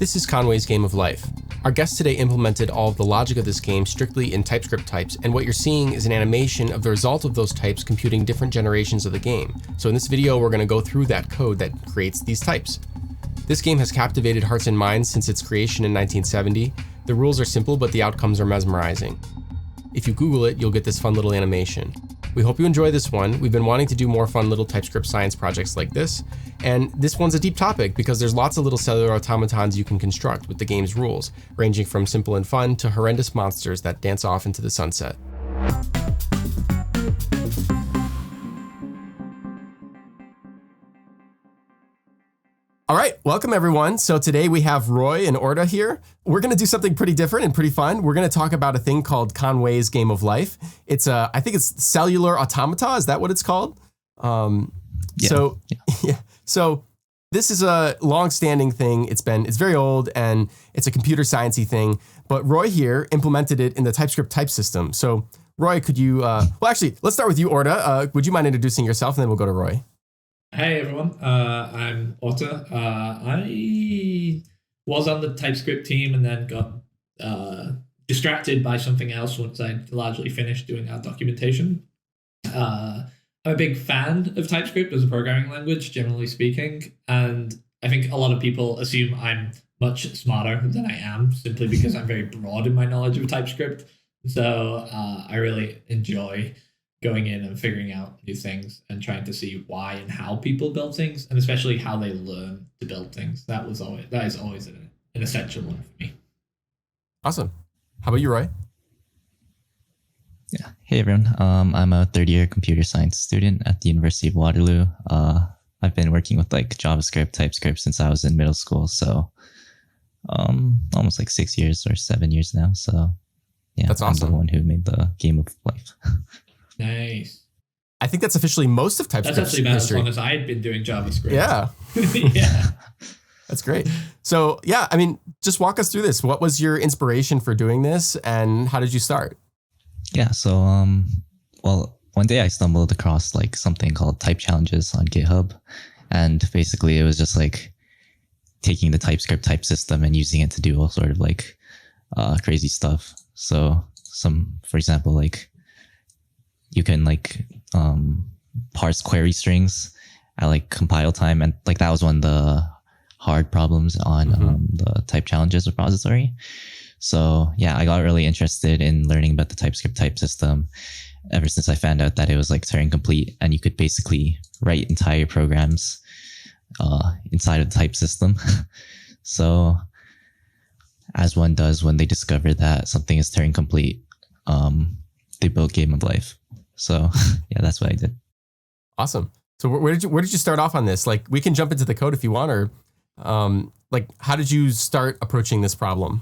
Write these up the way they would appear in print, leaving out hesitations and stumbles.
This is Conway's Game of Life. Our guest today implemented all of the logic of this game strictly in TypeScript types, and what you're seeing is an animation of the result of those types computing different generations of the game. So in this video, we're going to go through that code that creates these types. This game has captivated hearts and minds since its creation in 1970. The rules are simple, but the outcomes are mesmerizing. If you Google it, you'll get this fun little animation. We hope you enjoy this one. We've been wanting to do more fun little TypeScript science projects like this, and this one's a deep topic because there's lots of little cellular automatons you can construct with the game's rules, ranging from simple and fun to horrendous monsters that dance off into the sunset. All right, welcome everyone. So today we have Roy and Orta here. We're going to do something pretty different and pretty fun. We're going to talk about a thing called Conway's Game of Life. It's I think it's cellular automata. Is that what it's called? So this is a long-standing thing. It's very old and it's a computer sciencey thing. But Roy here implemented it in the TypeScript type system. So Roy, could you? Well, actually, let's start with you, Orta. Would you mind introducing yourself, and then we'll go to Roy. Hey everyone, I'm Orta. I was on the TypeScript team and then got distracted by something else once I largely finished doing our documentation. I'm a big fan of TypeScript as a programming language, generally speaking, and I think a lot of people assume I'm much smarter than I am simply because I'm very broad in my knowledge of TypeScript. So I really enjoy going in and figuring out new things and trying to see why and how people build things, and especially how they learn to build things. That is always an essential one for me. Awesome. How about you, Roy? Yeah. Hey everyone. I'm a third-year computer science student at the University of Waterloo. I've been working with JavaScript, TypeScript since I was in middle school, so almost 6 years or 7 years now. So yeah, that's awesome. I'm the one who made the Game of Life. Nice. I think that's officially most of TypeScript That's actually about history. as long as I had been doing JavaScript. Yeah. Yeah. That's great. So yeah, I mean, just walk us through this. What was your inspiration for doing this and how did you start? Yeah. So, well, one day I stumbled across something called type challenges on GitHub. And basically it was just taking the TypeScript type system and using it to do all sort of crazy stuff. So for example, you can parse query strings at compile time, and that was one of the hard problems on the type challenges repository. So yeah, I got really interested in learning about the TypeScript type system ever since I found out that it was Turing complete, and you could basically write entire programs inside of the type system. So as one does when they discover that something is Turing complete, they built Game of Life. So yeah, that's what I did. Awesome. So where did you start off on this? We can jump into the code if you want, or how did you start approaching this problem?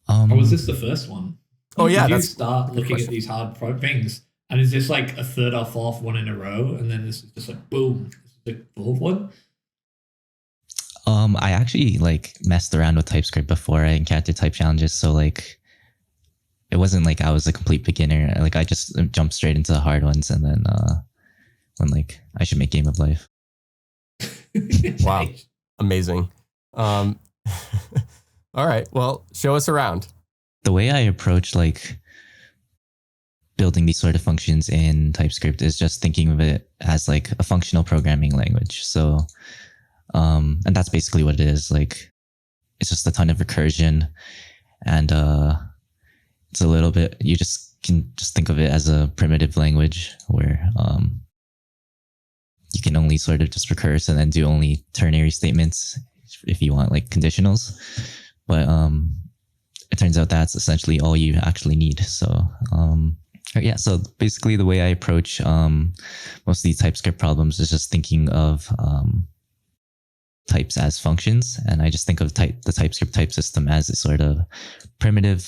Or was this the first one? Oh yeah, did you start looking at these hard things, and is this a third or fourth one in a row, and then this is just boom, this is the fourth one? I actually messed around with TypeScript before I encountered type challenges, so it wasn't I was a complete beginner. I just jumped straight into the hard ones, and then when I should make Game of Life. Wow, amazing. All right, well, show us around. The way I approach building these sort of functions in TypeScript is just thinking of it as a functional programming language. So, and that's basically what it is. It's just a ton of recursion, and it's a little bit, you can think of it as a primitive language where you can only sort of just recurse and then do only ternary statements if you want most. But it turns out that's essentially all you actually need. So yeah, so basically the way I approach most of these TypeScript problems is just thinking of types as functions, and I just think of the TypeScript type system as a sort of primitive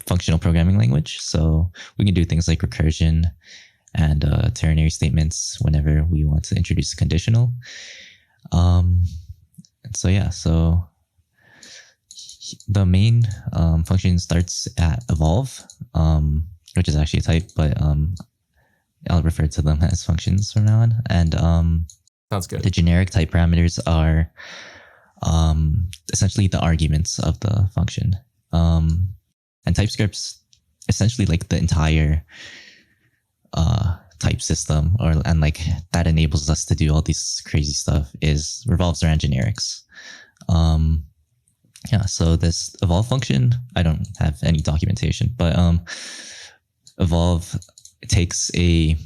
functional programming language. So we can do things like recursion and ternary statements whenever we want to introduce a conditional. And so yeah, so the main function starts at evolve, which is actually a type, but I'll refer to them as functions from now on. And sounds good. The generic type parameters are essentially the arguments of the function. And TypeScript's essentially like the entire type system, and like that enables us to do all this crazy stuff revolves around generics. So this evolve function, I don't have any documentation, but evolve takes a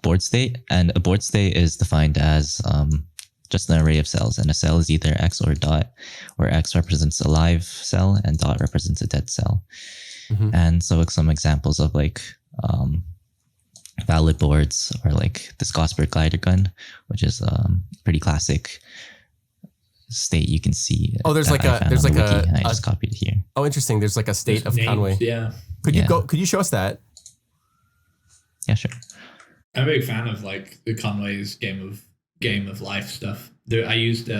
board state, and a board state is defined as just an array of cells, and a cell is either X or dot, where X represents a live cell and dot represents a dead cell. Mm-hmm. And so some examples of like valid boards are like this Gosberg glider gun, which is pretty classic state you can see. Oh, there's like a I just copied it here. Oh, interesting. There's like a state of Conway. Yeah. Could you show us that? Yeah, sure. I'm a big fan of like the Conway's game of life stuff. I used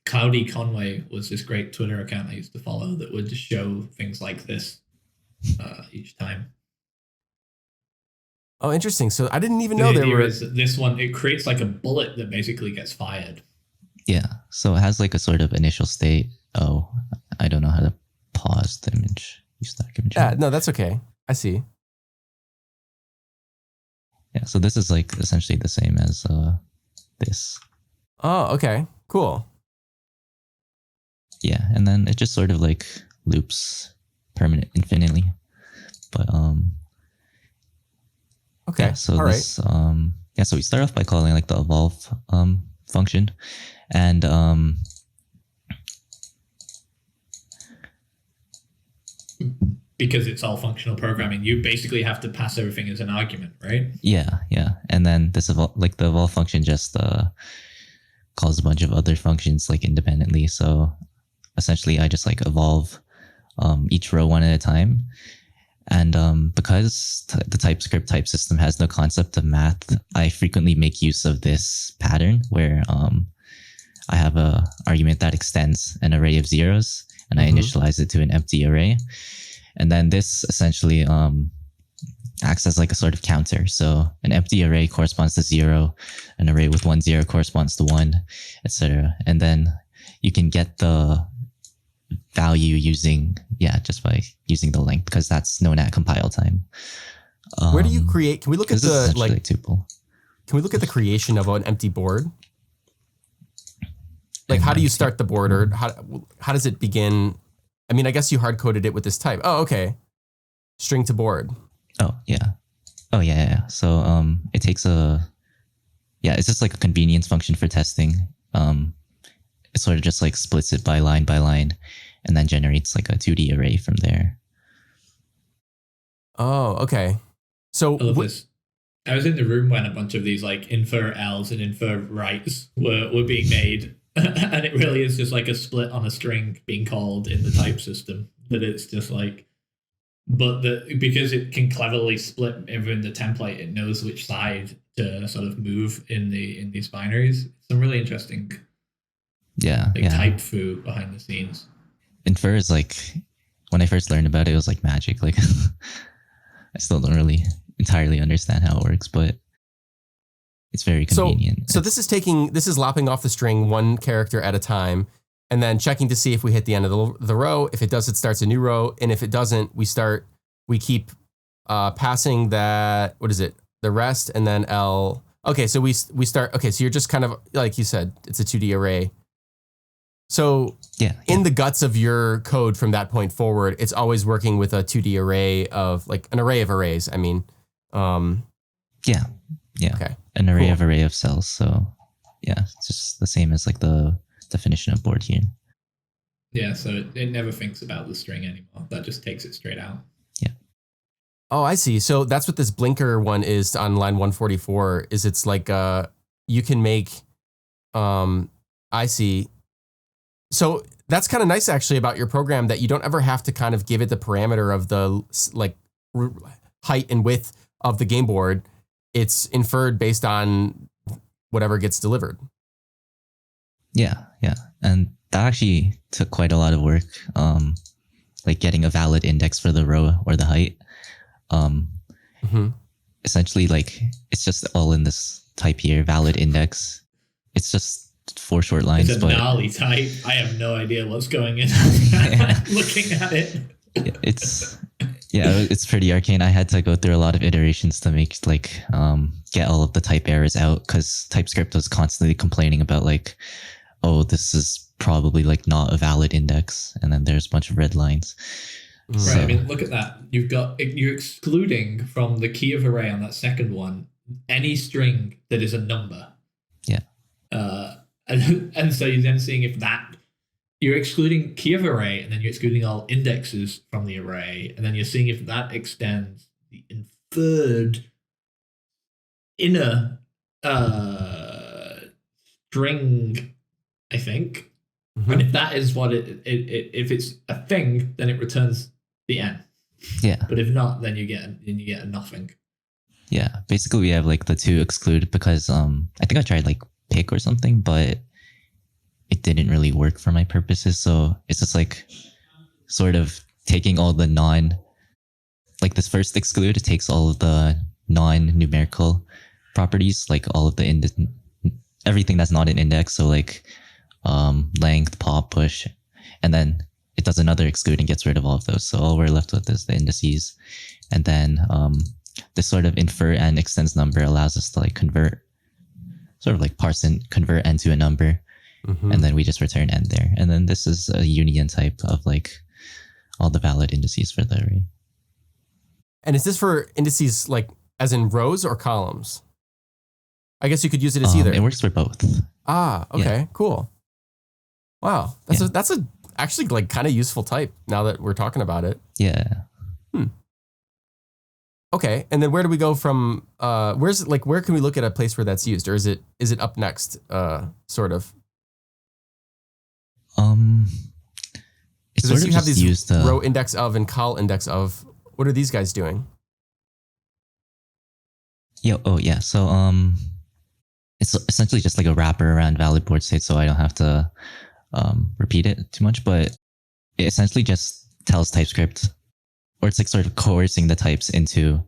Cloudy Conway was this great Twitter account I used to follow that would just show things like this each time. Oh, interesting. So I didn't even know there were. This one, it creates like a bullet that basically gets fired. Yeah. So it has like a sort of initial state. Oh, I don't know how to pause the image. You stack image. Yeah, no, that's okay. I see. Yeah. So this is like essentially the same as this. Oh, okay. Cool. Yeah. And then it just sort of like loops infinitely. But okay. Yeah, so all this right. So we start off by calling like the evolve function, and because it's all functional programming, you basically have to pass everything as an argument, right? Yeah. And then the evolve function just calls a bunch of other functions like independently. So essentially I just like evolve each row one at a time. And because the TypeScript type system has no concept of math, I frequently make use of this pattern where I have a argument that extends an array of zeros, and I initialize it to an empty array. And then this essentially acts as like a sort of counter. So an empty array corresponds to 0, an array with 1 0 corresponds to 1, etc. And then you can get the value just by using the length, because that's known at compile time. Where do you create? Can we look at the tuple? Can we look at the creation of an empty board? Like, how do you start the board, or how does it begin? I mean, I guess you hard coded it with this type. Oh, okay. String to board. Oh yeah. So it takes it's just like a convenience function for testing. It sort of just like splits it by line, and then generates like a 2D array from there. Oh, okay. So I love this. I was in the room when a bunch of these like infer L's and infer rights were being made, and it really is just like a split on a string being called in the type system. That it's just like, but because it can cleverly split even the template, it knows which side to sort of move in these binaries. Some really interesting. Type foo behind the scenes. Infer is like, when I first learned about it, it was like magic. Like I still don't really entirely understand how it works, but it's very convenient. So this is lopping off the string one character at a time, and then checking to see if we hit the end of the row. If it does, it starts a new row, and if it doesn't, we keep passing that. What is it? The rest, and then L. Okay, so we start. Okay, so you're just kind of like you said, it's a 2D array. So in the guts of your code from that point forward, it's always working with a 2D array of like an array of arrays. I mean, Okay. An array of cells. So it's just the same as like the definition of board here. Yeah. So it never thinks about the string anymore. That just takes it straight out. Yeah. Oh, I see. So that's what this blinker one is on line 144 is it's like, you can make, I see. So that's kind of nice actually about your program, that you don't ever have to kind of give it the parameter of the like height and width of the game board. It's inferred based on whatever gets delivered. Yeah. And that actually took quite a lot of work. Like getting a valid index for the row or the height. Essentially, like it's just all in this type here, valid index. It's just just 4 short lines. It's a but gnarly type. I have no idea what's going in. Looking at it. It's pretty arcane. I had to go through a lot of iterations to make get all of the type errors out, because TypeScript was constantly complaining about like, oh, this is probably like not a valid index, and then there's a bunch of red lines. Right. So, I mean, look at that. You're excluding from the key of array on that second one any string that is a number. Yeah. And so you're then seeing if that you're excluding key of array, and then you're excluding all indexes from the array, and then you're seeing if that extends the inferred inner string, I think. Mm-hmm. And if that is what it if it's a thing, then it returns the n. Yeah. But if not, then you get a nothing. Yeah. Basically, we have like the 2 exclude because I think I tried like pick or something, but it didn't really work for my purposes. So it's just like sort of taking all the like this first exclude, it takes all of the non-numerical properties, like all of the everything that's not an index. So like length, pop, push, and then it does another exclude and gets rid of all of those. So all we're left with is the indices. And then this sort of infer and extends number allows us to like convert, sort of like parse and convert n to a number. Mm-hmm. And then we just return n there. And then this is a union type of like all the valid indices for the array. And is this for indices like as in rows or columns? I guess you could use it as either. It works for both. Okay, cool. Wow, that's a actually like kind of useful type now that we're talking about it. Yeah. Okay, and then where do we go from? Where can we look at a place where that's used, or is it up next? Sort of. It's sort of you have just these used row index of and col index of. What are these guys doing? Yeah. So it's essentially just like a wrapper around valid board state, so I don't have to repeat it too much. But it essentially just tells TypeScript, or it's like sort of coercing the types into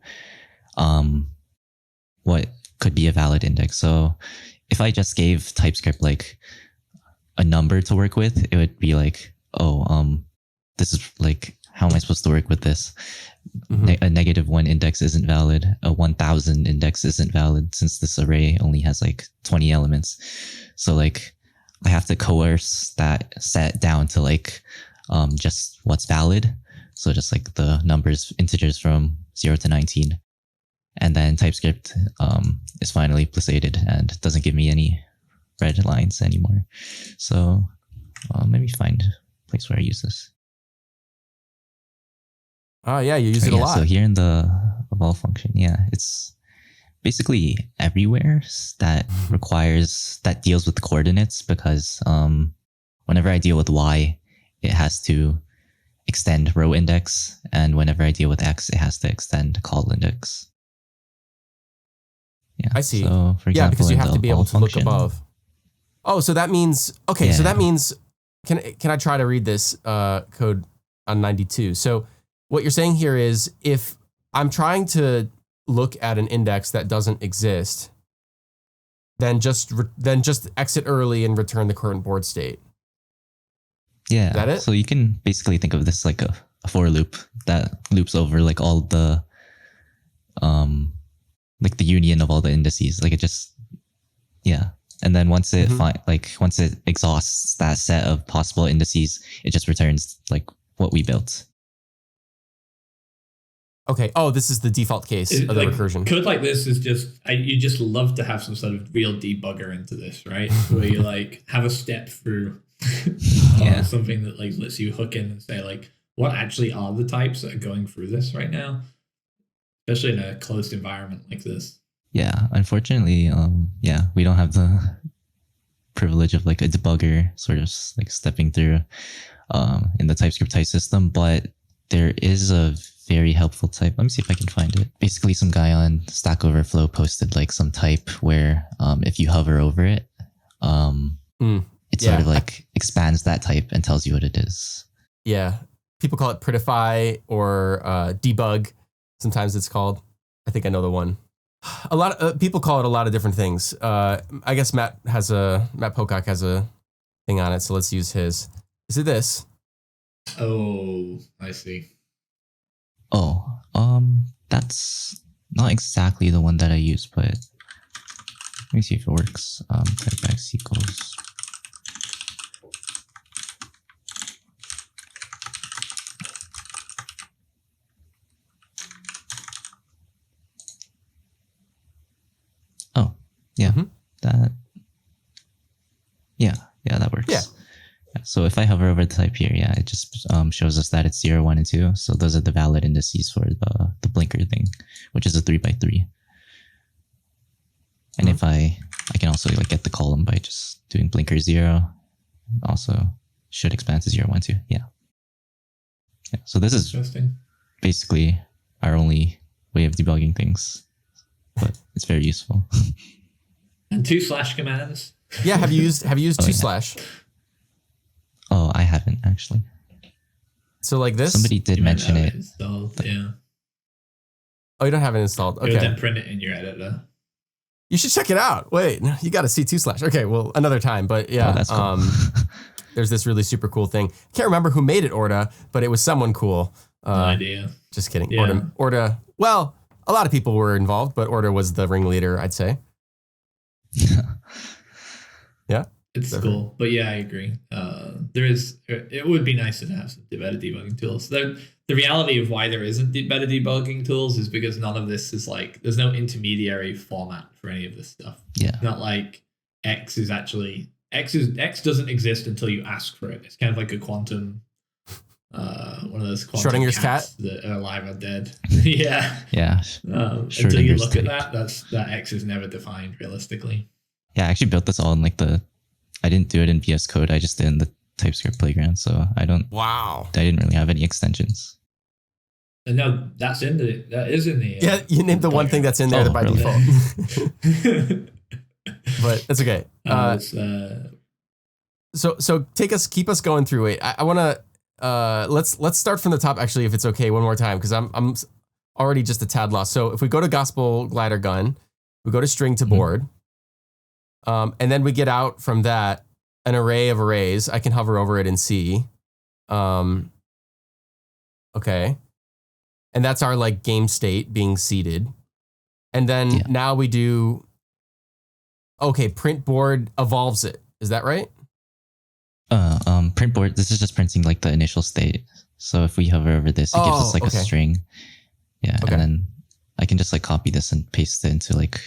what could be a valid index. So if I just gave TypeScript like a number to work with, it would be like, this is like, how am I supposed to work with this? Mm-hmm. A -1 index isn't valid. A 1000 index isn't valid, since this array only has like 20 elements. So like I have to coerce that set down to like just what's valid. So just like the numbers, integers from 0 to 19. And then TypeScript is finally placated and doesn't give me any red lines anymore. So maybe find a place where I use this. Oh yeah, you use it a lot. So here in the evolve function, it's basically everywhere that deals with coordinates, because whenever I deal with y, it has to extend row index, and whenever I deal with x, it has to extend col index. Yeah, I see. So for example, because you have to be able to function, look above. Oh, so that means So that means can I try to read this code on 92? So what you're saying here is, if I'm trying to look at an index that doesn't exist, then just exit early and return the current board state. Yeah. Is that it? So you can basically think of this like a for loop that loops over like all the like the union of all the indices. Like it just and then once it once it exhausts that set of possible indices, it just returns like what we built. Okay. Oh, this is the default case of the recursion. Code like this is just, you just love to have some sort of real debugger into this, right? Where you like have a step through something that like lets you hook in and say like, what actually are the types that are going through this right now? Especially in a closed environment like this. Yeah. Unfortunately, we don't have the privilege of like a debugger sort of like stepping through in the TypeScript type system, but there is a very helpful type. Let me see if I can find it. Basically, some guy on Stack Overflow posted like some type where if you hover over it, it sort of like expands that type and tells you what it is. Yeah. People call it prettify or debug. Sometimes it's called. I think I know the one. A lot of people call it a lot of different things. I guess Matt Pocock has a thing on it, so let's use his. Is it this? Oh, I see. Oh, that's not exactly the one that I use, but let me see if it works. Typex equals. Oh, yeah, that. Yeah, that works. Yeah. So if I hover over the type here, it just shows us that it's 0, 1, and 2. So those are the valid indices for the blinker thing, which is a 3x3. And if I can also like get the column by just doing blinker 0. Also should expand to 0, 1, 2. Yeah. So this is basically our only way of debugging things, but it's very useful. And 2/ commands. Yeah, have you used 2/? Oh, I haven't actually. So like this? Somebody did mention it. Installed, yeah. Oh, you don't have it installed. Okay. Then print it in your editor. You should check it out. Wait, you got to see 2/. Okay, well, another time. But yeah, that's cool. There's this really super cool thing. Can't remember who made it, Orda, but it was someone cool. No idea. Just kidding. Yeah. Orda. Well, a lot of people were involved, but Orda was the ringleader, I'd say. Yeah. It's cool, but yeah, I agree. It would be nice to have some better debugging tools. The reality of why there isn't better debugging tools is because none of this is like, there's no intermediary format for any of this stuff. Yeah. Not like X doesn't exist until you ask for it. It's kind of like a quantum, one of those quantum Schrodinger's cat that are alive or dead. Yeah. Yeah. Until you look at that X is never defined realistically. Yeah, I actually built this all in I didn't do it in VS Code. I just did it in the TypeScript playground. So I didn't really have any extensions. And no, that is in the. Yeah, you named the one thing that's in there by default. But that's okay. So keep us going through it. I want to let's start from the top actually, if it's okay, one more time, because I'm already just a tad lost. So if we go to Gospel Glider Gun, we go to string to board. And then we get out from that an array of arrays. I can hover over it and see. Okay. And that's our like game state being seeded. And then now we do, print board evolves it. Is that right? Print board, this is just printing like the initial state. So if we hover over this, it gives us like a string. Yeah. Okay. And then I can just like copy this and paste it into like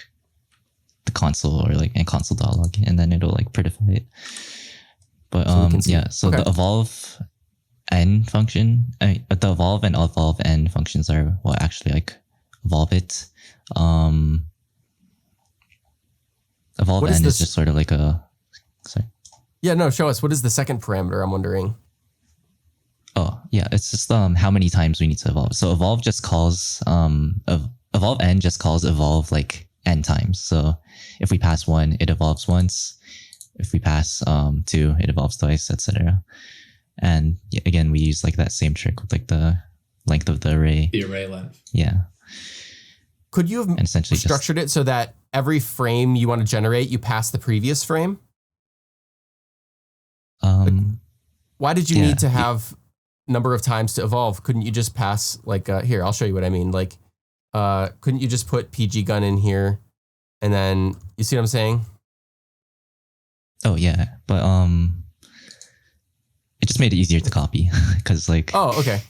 the console or like in console dialog, and then it'll like prettify it. But the evolve n function, the evolve and evolve n functions are what actually like evolve it. Evolve n is just sort of like sorry. Yeah, no, show us. What is the second parameter? I'm wondering. Oh yeah, it's just how many times we need to evolve. So evolve just calls evolve n just calls evolve like n times. So if we pass 1, it evolves once. If we pass 2, it evolves twice, etc. And again, we use like that same trick with like the length of the array. The array length. Yeah. Could you have essentially structured it so that every frame you want to generate, you pass the previous frame? Why did you need to have number of times to evolve? Couldn't you just pass like here? I'll show you what I mean. Like, couldn't you just put PG gun in here, and then you see what I'm saying? Oh yeah, but it just made it easier to copy because like. Oh okay.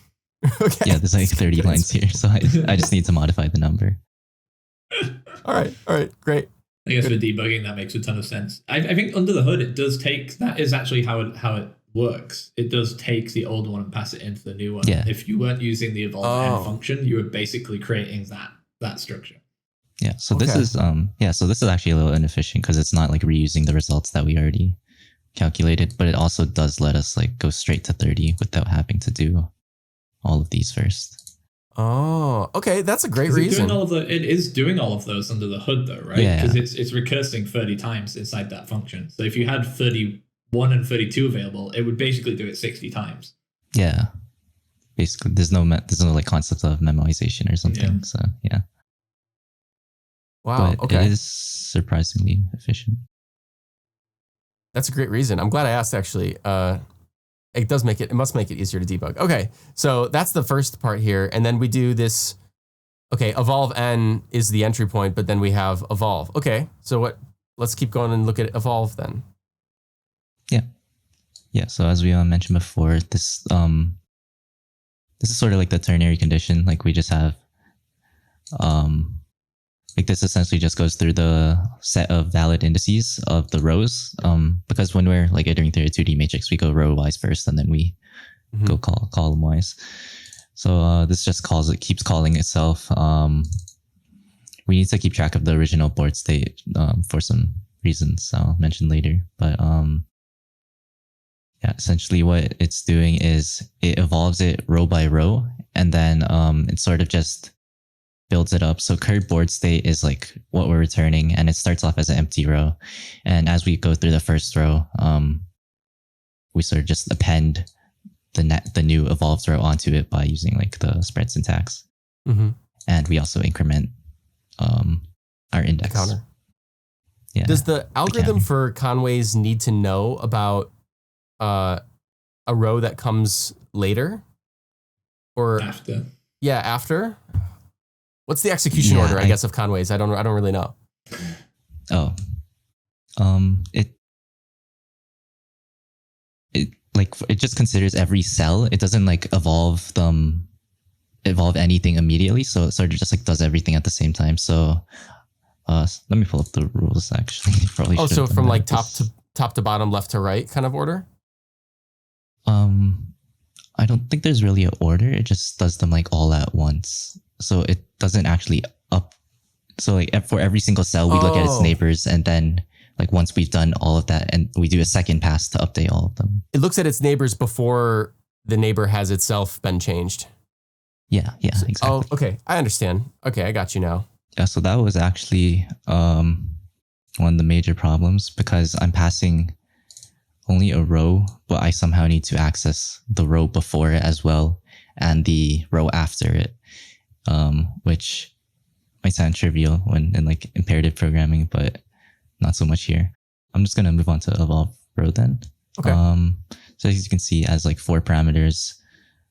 Okay. Yeah, there's like 30 lines here, so I just need to modify the number. All right, great. I guess for debugging, that makes a ton of sense. I think under the hood, it does take, that is actually how it works. It does take the old one and pass it into the new one. Yeah. If you weren't using the evolve n function, you were basically creating that structure. Yeah. So this is actually a little inefficient because it's not like reusing the results that we already calculated, but it also does let us like go straight to 30 without having to do all of these first. Oh, okay. That's a great reason. It is doing all of those under the hood though, right? Yeah. Because it's recursing 30 times inside that function. So if you had 31 and 32 available, it would basically do it 60 times. Yeah. Basically, there's no like concept of memoization or something. Yeah. So yeah. Wow. But Okay. it is surprisingly efficient. That's a great reason. I'm glad I asked, actually. It must make it easier to debug. Okay. So that's the first part here. And then we do this. Okay. Evolve N is the entry point, but then we have evolve. Okay. So let's keep going and look at evolve then. Yeah. So as we mentioned before, this is sort of like the ternary condition. Like we just have, like this essentially just goes through the set of valid indices of the rows. Because when we're like iterating through a 2D matrix, we go row wise first, and then we go column wise. So this just keeps calling itself. We need to keep track of the original board state for some reasons I'll mention later. But yeah, essentially what it's doing is it evolves it row by row, and then it sort of just builds it up. So current board state is like what we're returning, and it starts off as an empty row. And as we go through the first row, we sort of just append the new evolved row onto it by using like the spread syntax. And we also increment our index. The counter. Yeah. Does the algorithm for Conway's need to know about a row that comes later? Or After. Yeah, after? What's the execution order, I guess, of Conway's? I don't really know. Oh. It just considers every cell. It doesn't like evolve anything immediately, so it sort of just like does everything at the same time. So let me pull up the rules actually. Probably so from like top to bottom, left to right kind of order? I don't think there's really an order. It just does them like all at once. So it doesn't actually so like for every single cell we look at its neighbors, and then like once we've done all of that, and we do a second pass to update all of them. It looks at its neighbors before the neighbor has itself been changed. Yeah, exactly. Oh, okay. I understand. Okay, I got you now. Yeah, so that was actually one of the major problems, because I'm passing only a row, but I somehow need to access the row before it as well, and the row after it, which might sound trivial when in like imperative programming, but not so much here. I'm just going to move on to EvolveRow then. Okay. So as you can see, as like 4 parameters,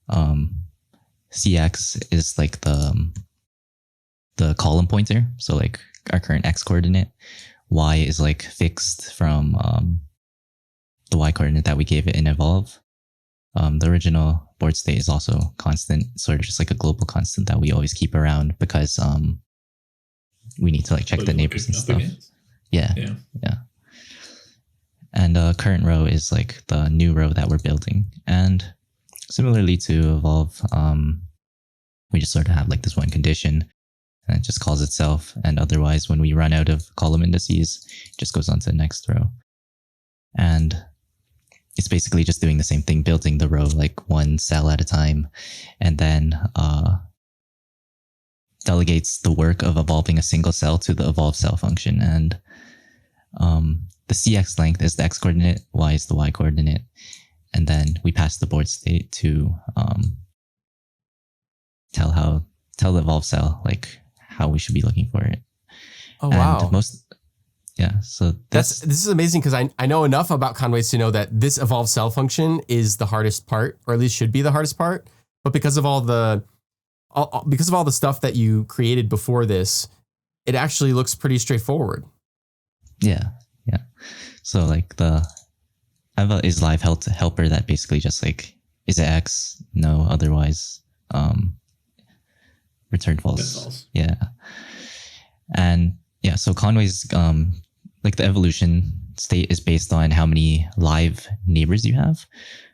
CX is like the column pointer. So like our current X coordinate. Y is like fixed from the Y coordinate that we gave it in evolve. The original board state is also constant, sort of just like a global constant that we always keep around, because we need to like check the neighbors and stuff. Yeah. And current row is like the new row that we're building. And similarly to evolve, we just sort of have like this one condition, and it just calls itself. And otherwise, when we run out of column indices, it just goes on to the next row. And it's basically just doing the same thing, building the row like one cell at a time, and then delegates the work of evolving a single cell to the evolve cell function. And the CX length is the X coordinate, Y is the Y coordinate. And then we pass the board state to tell the evolve cell like how we should be looking for it. Oh, wow. So this is amazing, because I know enough about Conway's to know that this evolve cell function is the hardest part, or at least should be the hardest part. But because of all the stuff that you created before this, it actually looks pretty straightforward. Yeah. So like I have a is live helper that basically just like, is it X? No, otherwise return false. Yeah. And yeah, so Conway's like the evolution state is based on how many live neighbors you have.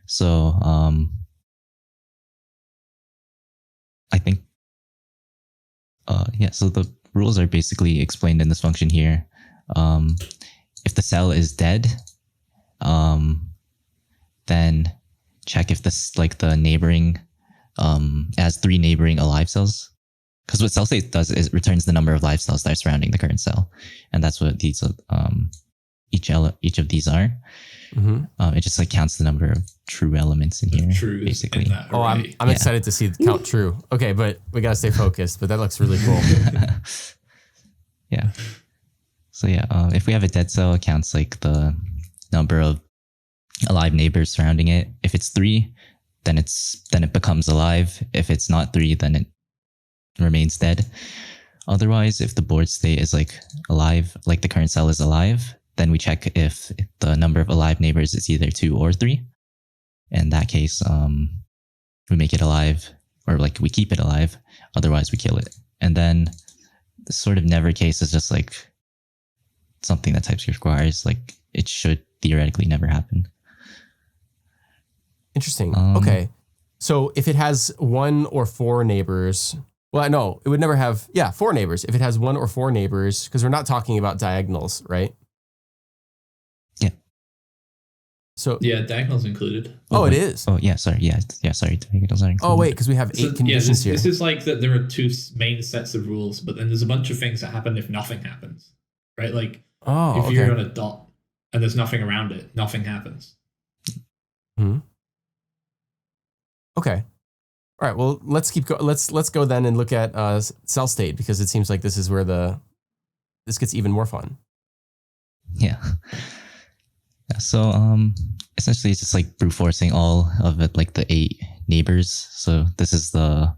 So I think so the rules are basically explained in this function here. If the cell is dead, then check if the neighboring has 3 neighboring alive cells. Because what CellState does is it returns the number of live cells that are surrounding the current cell, and that's what these each of these are. It just like counts the number of true elements in here, basically. In that array. Yeah. I'm excited to see the CountTrue. Okay, but we gotta stay focused. But that looks really cool. Yeah. So yeah, if we have a dead cell, it counts like the number of alive neighbors surrounding it. If it's 3, then it becomes alive. If it's not 3, then it remains dead. Otherwise, if the board state is like alive, like the current cell is alive, then we check if the number of alive neighbors is either 2 or 3. In that case, we make it alive, or like we keep it alive. Otherwise, we kill it. And then the sort of never case is just like something that TypeScript requires. Like it should theoretically never happen. Interesting. Okay. So if it has 1 or 4 neighbors, well, no, it would never have, 4 neighbors. If it has 1 or 4 neighbors, because we're not talking about diagonals, right? Yeah. So yeah, diagonals included. Oh, it is. Oh, yeah. Sorry. Yeah. Sorry. Diagonals are included. Oh, wait, because we have 8 conditions here. This is like that. There are 2 main sets of rules, but then there's a bunch of things that happen if nothing happens, right? Like if you're on a dot and there's nothing around it, nothing happens. Hmm. Okay. All right. Well, let's keep go. Let's go then and look at CellState, because it seems like this is where this gets even more fun. Yeah. So essentially it's just like brute forcing all of it, like the 8 neighbors. So this is the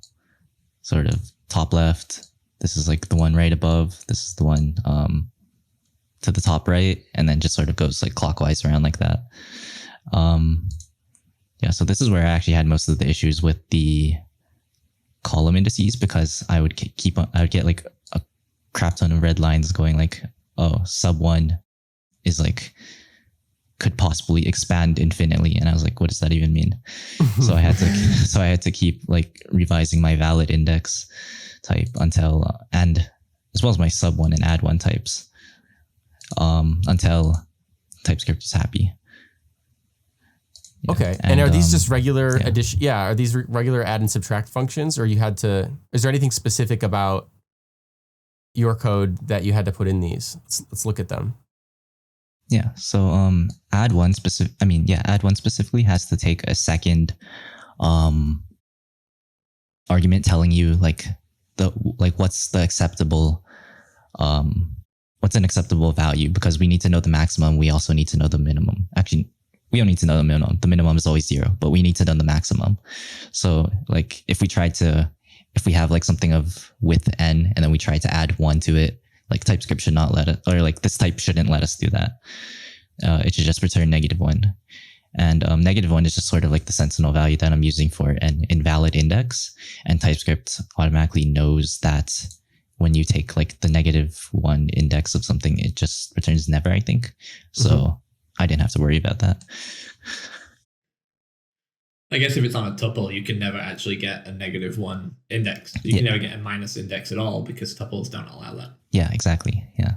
sort of top left. This is like the one right above. This is the one to the top right, and then just sort of goes like clockwise around like that. Yeah, so this is where I actually had most of the issues with the column indices, because I would get like a crap ton of red lines going like, oh, sub1 is like, could possibly expand infinitely. And I was like, what does that even mean? So I had to keep like revising my valid index type until, and as well as my sub1 and add1 types, until TypeScript is happy. Yeah. Okay. And are these just regular addition? Yeah. Are these regular add and subtract functions, or is there anything specific about your code that you had to put in these? Let's look at them. Yeah. So, add1 specifically has to take a second, argument telling you what's the acceptable, what's an acceptable value, because we need to know the maximum. We also need to know the minimum. Actually, we don't need to know the minimum. The minimum is always 0, but we need to know the maximum. So like if we have like something of width n, and then we try to add 1 to it, like TypeScript should not let it, or like this type shouldn't let us do that. It should just return -1. And -1 is just sort of like the sentinel value that I'm using for an invalid index. And TypeScript automatically knows that when you take like the -1 index of something, it just returns never, I think. So I didn't have to worry about that. I guess if it's on a tuple, you can never actually get a -1 index. You can never get a minus index at all, because tuples don't allow that. Yeah, exactly. Yeah.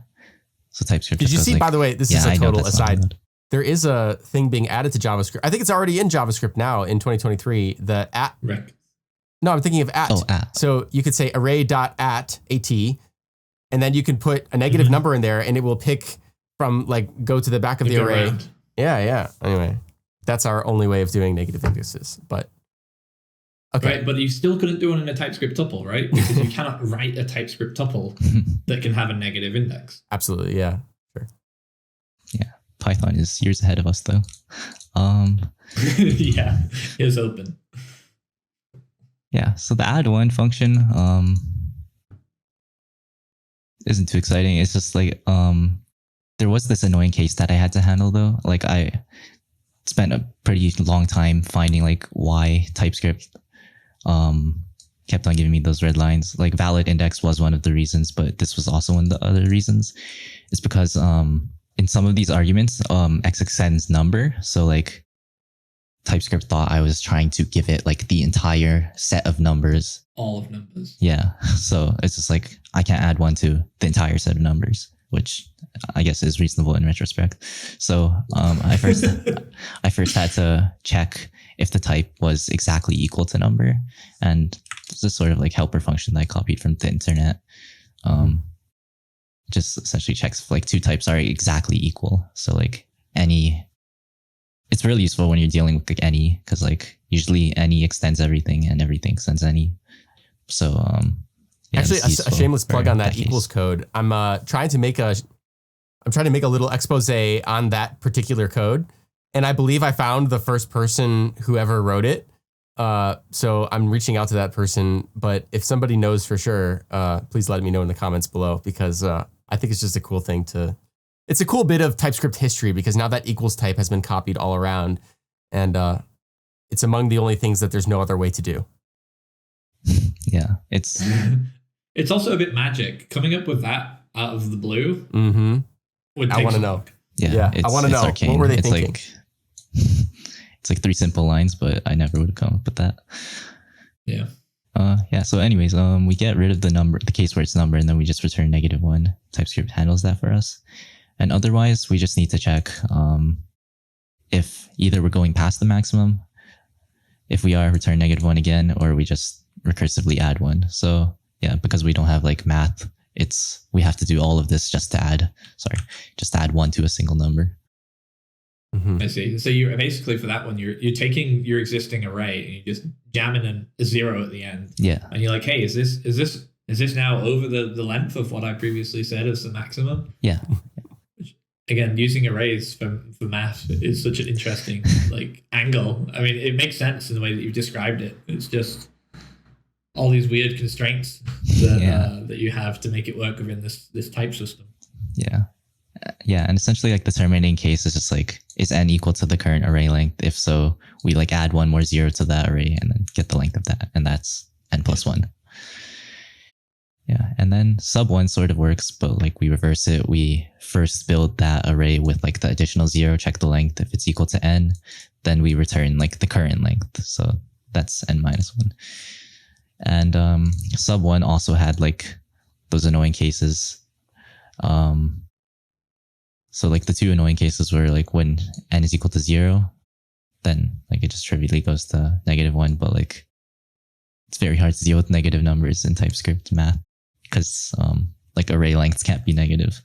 So TypeScript. Did you see, by the way, this is a total aside. There is a thing being added to JavaScript. I think it's already in JavaScript now in 2023. The at. Rec. No, I'm thinking of at. Oh, at. So you could say array.at, at, and then you can put a negative number in there, and it will pick from like go to the back of the array. Around. Yeah. Anyway, that's our only way of doing negative indexes. But okay, right, but you still couldn't do it in a TypeScript tuple, right? Because you cannot write a TypeScript tuple that can have a negative index. Absolutely, yeah, sure. Yeah, Python is years ahead of us, though. Yeah, it's open. Yeah, so the add1 function isn't too exciting. It's just like there was this annoying case that I had to handle, though. Like I spent a pretty long time finding like why TypeScript kept on giving me those red lines. Like valid index was one of the reasons, but this was also one of the other reasons. It's because in some of these arguments, x extends number. So like TypeScript thought I was trying to give it like the entire set of numbers. All of numbers. Yeah. So it's just like I can't add 1 to the entire set of numbers, which I guess is reasonable in retrospect. So I first had to check if the type was exactly equal to number, and it's a sort of like helper function that I copied from the internet. Just essentially checks if like 2 types are exactly equal. So like any, it's really useful when you're dealing with like any, because like usually any extends everything and everything extends any. So Actually, it's a shameless useful plug for on that case. equals code. I'm trying to make a little expose on that particular code, and I believe I found the first person who ever wrote it. So I'm reaching out to that person. But if somebody knows for sure, please let me know in the comments below, because I think it's just a cool thing to. It's a cool bit of TypeScript history, because now that equals type has been copied all around, and it's among the only things that there's no other way to do. Yeah, it's It's also a bit magic coming up with that out of the blue. Mm-hmm. I want to know. yeah. I want to know. Arcane. What were they it's thinking? It's like 3 simple lines, but I never would have come up with that. Yeah. Yeah. So, anyways, we get rid of the case where it's number, and then we just return -1. TypeScript handles that for us, and otherwise, we just need to check if either we're going past the maximum. If we are, return -1 again, or we just recursively add 1. So yeah, because we don't have like math, we have to do all of this just to add 1 to a single number. I see. So you're basically, for that one, you're taking your existing array and you're just jamming a 0 at the end. Yeah. And you're like, hey, is this now over the length of what I previously said as the maximum? Yeah. Again, using arrays for math is such an interesting like angle. I mean, it makes sense in the way that you've described it. It's just all these weird constraints that you have to make it work within this type system. Yeah. Yeah, and essentially like the terminating case is just like, is n equal to the current array length? If so, we like add 1 more 0 to that array and then get the length of that, and that's n plus 1. Yeah, and then sub1 sort of works, but like we reverse it. We first build that array with like the additional 0, check the length. If it's equal to n, then we return like the current length. So that's n minus 1. And sub1 also had like those annoying cases. So like the 2 annoying cases were like when n is equal to 0, then like it just trivially goes to -1, but like it's very hard to deal with negative numbers in TypeScript math, because like array lengths can't be negative.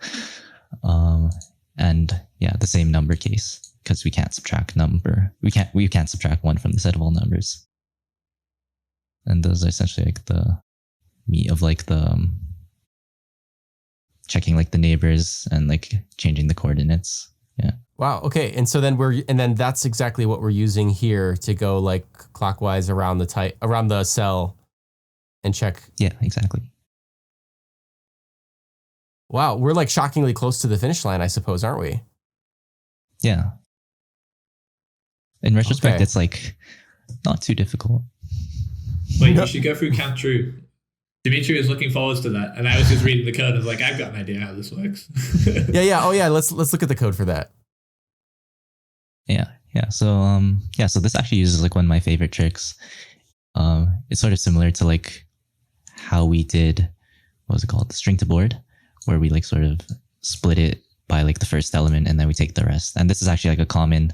And yeah, the same number case, because we can't subtract we can't subtract 1 from the set of all numbers. And those are essentially like the meat of like the checking like the neighbors and like changing the coordinates. Yeah. Wow. Okay. And so then that's exactly what we're using here to go like clockwise around the cell and check. Yeah, exactly. Wow. We're like shockingly close to the finish line, I suppose, aren't we? Yeah. In retrospect, Okay. It's like not too difficult. Wait, you should go through CountTrue. Dimitri was looking forward to that, and I was just reading the code and was like, I've got an idea how this works. Yeah. Oh yeah. Let's look at the code for that. Yeah. So this actually uses like one of my favorite tricks. It's sort of similar to like how we did, what was it called? The string to board, where we like sort of split it by like the first element and then we take the rest. And this is actually like a common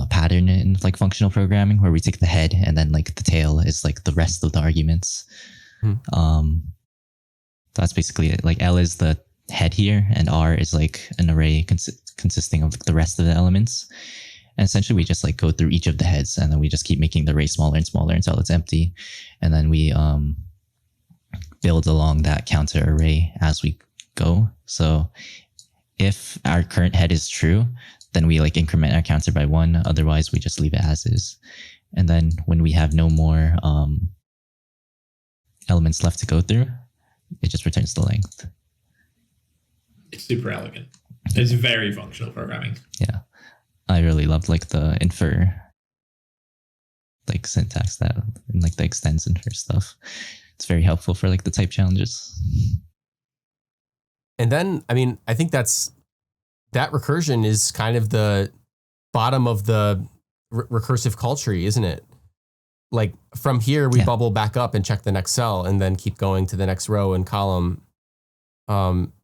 pattern in like functional programming, where we take the head and then like the tail is like the rest of the arguments. That's basically it. Like L is the head here, and R is like an array consisting of the rest of the elements. And essentially we just like go through each of the heads, and then we just keep making the array smaller and smaller until it's empty. And then we build along that counter array as we go. So if our current head is true, then we like increment our counter by 1. Otherwise we just leave it as is. And then when we have no more elements left to go through, it just returns the length. It's super elegant. It's very functional programming. Yeah. I really loved like the infer like syntax that and like the extends infer stuff. It's very helpful for like the type challenges. And then, I mean, I think that recursion is kind of the bottom of the recursive call tree, isn't it? Like from here, we bubble back up and check the next cell and then keep going to the next row and column.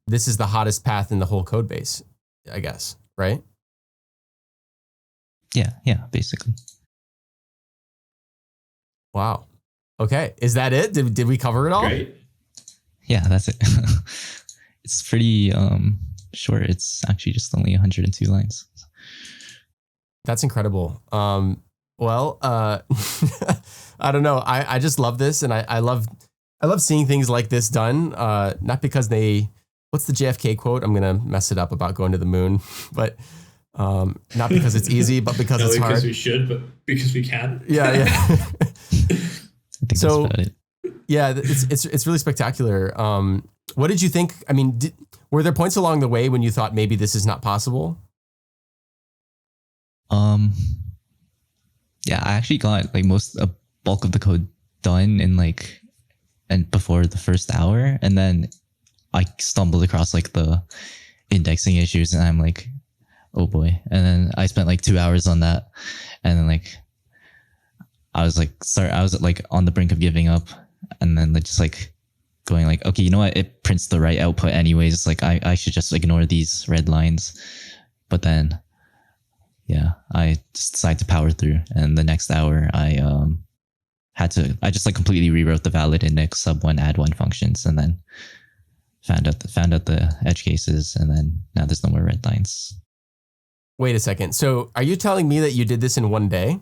This is the hottest path in the whole code base, I guess, right? Yeah, basically. Wow. Okay. Is that it? Did we cover it all? Great. Yeah, that's it. It's pretty short. It's actually just only 102 lines. That's incredible. Well, I don't know. I just love this, and I love I love seeing things like this done. Not because what's the JFK quote? I'm gonna mess it up about going to the moon, but not because it's easy, but because it's hard. Because we should, but because we can. Yeah. I think So- that's about it. Yeah, it's really spectacular. What did you think? I mean, were there points along the way when you thought maybe this is not possible? Yeah, I actually got like a bulk of the code done and before the first hour, and then I stumbled across like the indexing issues, and I'm like, oh boy. And then I spent like 2 hours on that, and then like I was like on the brink of giving up, and then just like going like, okay, you know what? It prints the right output anyways. Like I should just ignore these red lines. But then, yeah, I just decided to power through. And the next hour, I just like completely rewrote the valid index sub1 add1 functions, and then found out the edge cases, and then now there's no more red lines. Wait a second. So are you telling me that you did this in one day?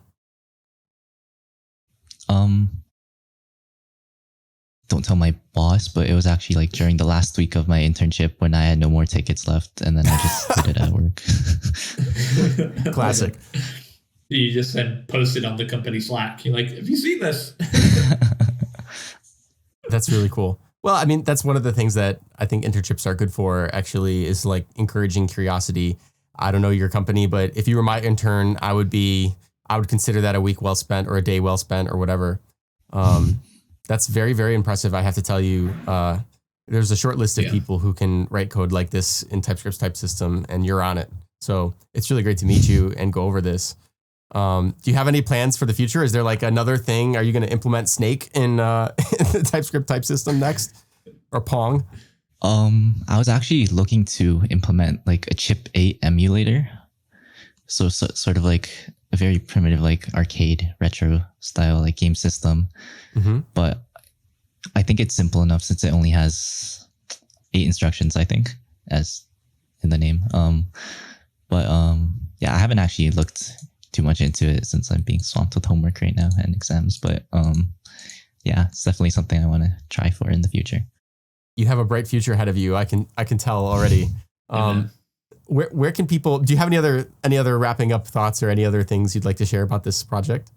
Don't tell my boss, but it was actually like during the last week of my internship when I had no more tickets left, and then I just did it at work. Classic. You just then posted on the company Slack. You're like, have you seen this? That's really cool. Well, I mean, that's one of the things that I think internships are good for, actually, is like encouraging curiosity. I don't know your company, but if you were my intern, I would consider that a week well spent or a day well spent or whatever. That's very, very impressive. I have to tell you, there's a short list of people who can write code like this in TypeScript's type system, and you're on it. So it's really great to meet you and go over this. Do you have any plans for the future? Is there like another thing? Are you going to implement Snake in the TypeScript type system next, or Pong? I was actually looking to implement like a chip 8 emulator. So sort of like a very primitive, like arcade retro style, like game system. Mm-hmm. But I think it's simple enough since it only has 8 instructions, I think, as in the name. Yeah, I haven't actually looked too much into it since I'm being swamped with homework right now and exams. But yeah, it's definitely something I want to try for in the future. You have a bright future ahead of you. I can tell already. Where can people? Do you have any other wrapping up thoughts or any other things you'd like to share about this project?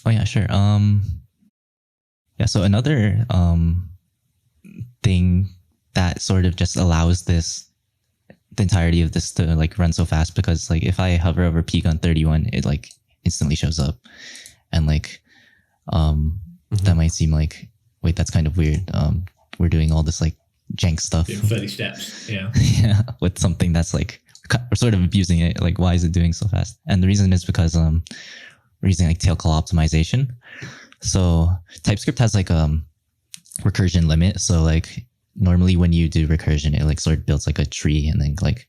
Oh yeah, sure. Yeah. So another thing that sort of just allows the entirety of this to like run so fast, because like if I hover over pgun31, it like instantly shows up, and like that might seem like, wait, that's kind of weird. We're doing all this like jank stuff. 30 steps. Yeah. Yeah. With something that's like, we're sort of abusing it. Like, why is it doing so fast? And the reason is because we're using like tail call optimization. So TypeScript has like recursion limit. So like normally when you do recursion, it like sort of builds like a tree, and then like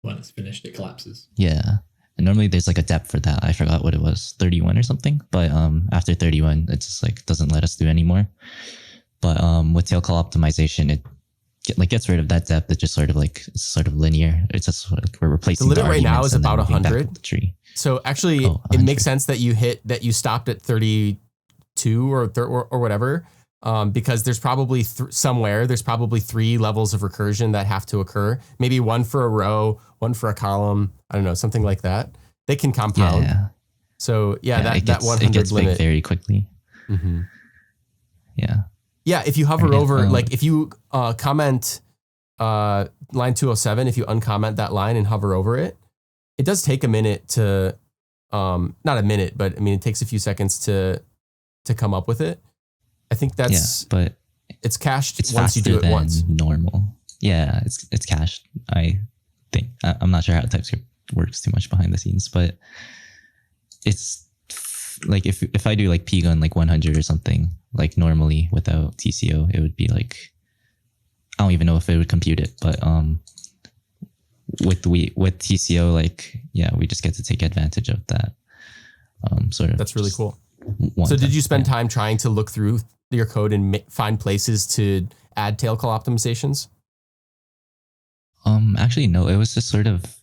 when it's finished, it collapses. Yeah. And normally there's like a depth for that. I forgot what it was, 31 or something. But after 31, it just like doesn't let us do anymore. But with tail call optimization, it gets rid of that depth. It just sort of like, it's sort of linear. It's just like we're replacing the limit right now is about 100. The tree. So actually, it makes sense that you stopped at 32 or whatever, because there's probably somewhere there's probably 3 levels of recursion that have to occur. Maybe one for a row, one for a column. I don't know, something like that. They can compound. Yeah. So that 100 it gets limit big very quickly. Mm-hmm. Yeah. Yeah, if you hover over, like if you comment line 207, if you uncomment that line and hover over it, it does take a minute to, not a minute, but I mean, it takes a few seconds to come up with it. I think that's, but it's cached it's once you do it once. Normal. Yeah, it's cached. I think, I'm not sure how TypeScript works too much behind the scenes, but it's like if I do like pgun like 100 or something, like normally without TCO, it would be like, I don't even know if it would compute it, but with TCO, like, yeah, we just get to take advantage of that. Sort of. That's really cool. So did you spend time trying to look through your code and find places to add tail call optimizations? Actually, no, it was just sort of,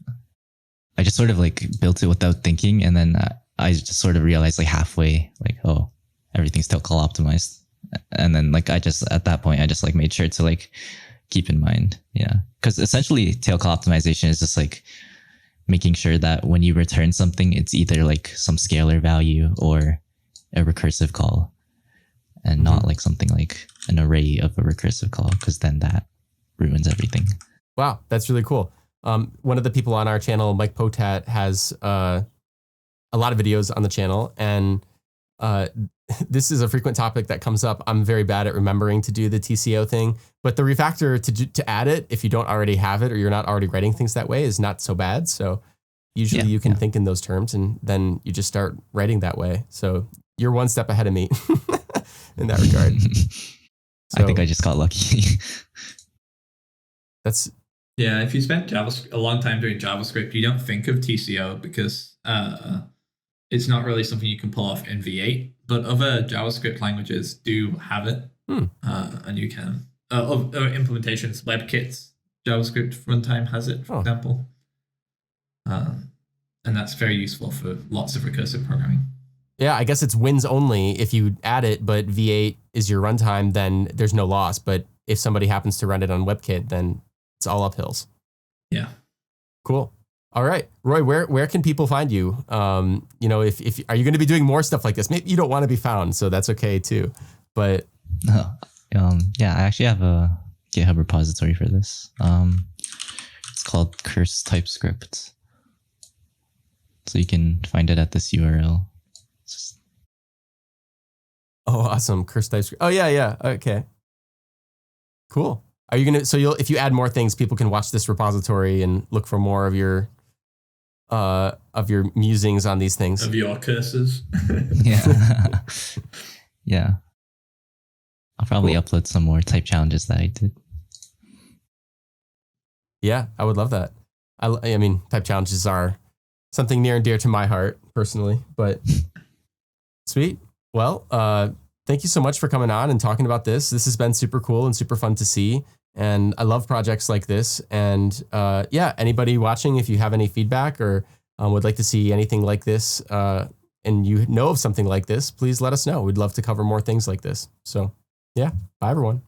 I just sort of like built it without thinking. And then I just sort of realized like halfway, like, oh, everything's tail call optimized. And then like at that point I just like made sure to like keep in mind. Yeah. Because essentially tail call optimization is just like making sure that when you return something, it's either like some scalar value or a recursive call, and not like something like an array of a recursive call, because then that ruins everything. Wow, that's really cool. One of the people on our channel, Mike Potat, has a lot of videos on the channel, and this is a frequent topic that comes up. I'm very bad at remembering to do the TCO thing, but the refactor to add it, if you don't already have it or you're not already writing things that way, is not so bad. So usually you can think in those terms, and then you just start writing that way. So you're one step ahead of me in that regard. So, I think I just got lucky. If you spent a long time doing JavaScript, you don't think of TCO because it's not really something you can pull off in V8, but other JavaScript languages do have it. And you can. Other implementations, WebKit's JavaScript runtime has it, for example. And that's very useful for lots of recursive programming. Yeah, I guess it's wins only if you add it, but V8 is your runtime, then there's no loss. But if somebody happens to run it on WebKit, then it's all uphills. Yeah. Cool. All right, Roy, where can people find you? If are you going to be doing more stuff like this? Maybe you don't want to be found, so that's okay too. But I actually have a GitHub repository for this. It's called Curse TypeScript. So you can find it at this URL. Oh, awesome. Curse TypeScript. Oh, yeah. Okay. Cool. Are you going to, if you add more things, people can watch this repository and look for more of your musings on these things. Of your curses. Yeah. Yeah. I'll probably upload some more type challenges that I did. Yeah, I would love that. I mean, type challenges are something near and dear to my heart personally, but sweet. Well, thank you so much for coming on and talking about this. This has been super cool and super fun to see. And I love projects like this. And anybody watching, if you have any feedback or would like to see anything like this, and you know of something like this, please let us know. We'd love to cover more things like this. So yeah, bye everyone.